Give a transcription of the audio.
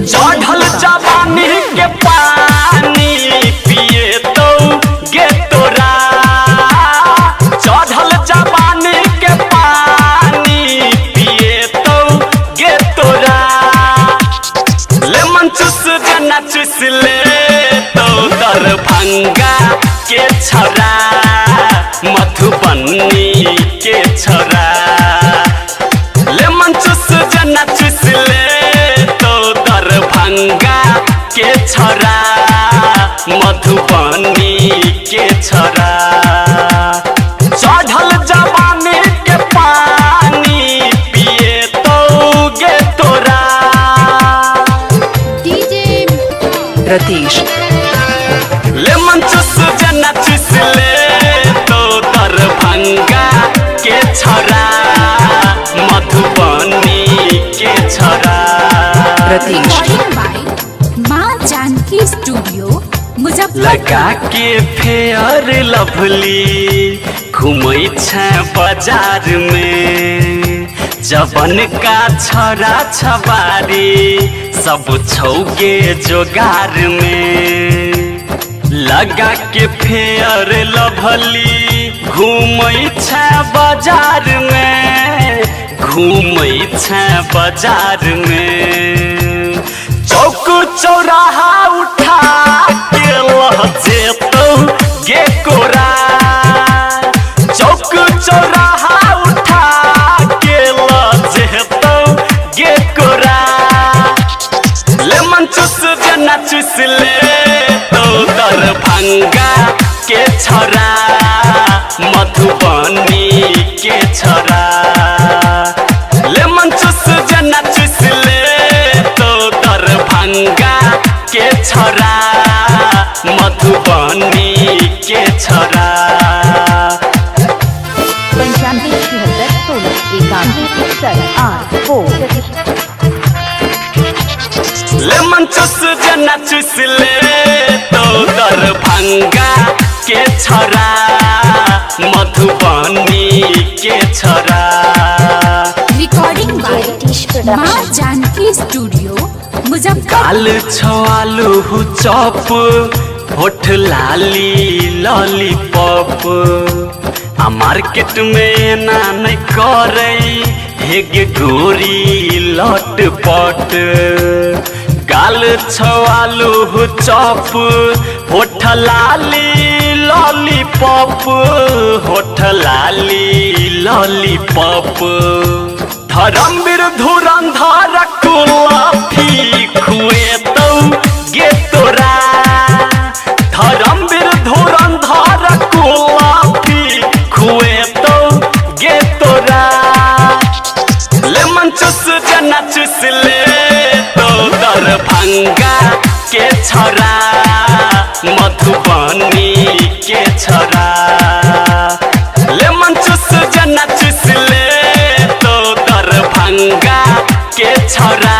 चढ़ल जवानी के पानी पिए तो गे तोरा, चढ़ल जवानी के पानी पिए तो गे तोरा, लेमन चूस जना चूस ले तो दरभंगा के छरा, मधुबनी के छरा, लेमन चूस जना चूस ले तो दरभंगा के छरा, मधुबनी के छरा, चढ़ल जवानी के पानी पिए तो गे तोरा। डीजे रतीश लेमन चूस जना चूस ले तो दरभंगा के छरा, मधुबनी के छरा। रतीश माँ जानकी स्टूडियो मुजफ्फरपुर। लगा के फेयर लवली घूमै छै बाजार में, जबन का छरा छबारी सब छौगे जोगार में, लगा के फेयर लवली घूमै छै बाजार में, घूमै छै बाजार में, चौक चौराहा उठा के लह जेतौ गे कोरा, चौक चौराहा उठा के लह जेतौ गे कोरा, लेमन चूस जना चूस ले तो दरभंगा के छरा, मधुबनी के छरा, लेमन चूस जना चूस ले तो दरभंगा के छरा, मधुबनी के छरा। 95 लेमन चूस जना चूस ले तो दरभंगा के छरा, मधुबनी के छरा। रिकॉर्डिंग बाय माँ जानकी स्टूडियो मुजफ्फरपुर। काल छवालू चौप होठ लाली लॉलीपॉप, आ मार्केट में ना नहीं करे हेग गोरी लट पट, गाल छवालू चौप होठ लाली लॉलीपॉप, होठ लाली लॉलीपॉप, धर्मवीर धुरंधर कुलफी खुए तो गे तोरा, धर्मवीर धुरंधर कुलफी खुए तो गे तोरा, लेमन चूस जना चूस ले तो दरभंगा के छरा, मधुबनी के छरा, लेमन चूस जना चूस ले तो दरभंगा के छरा,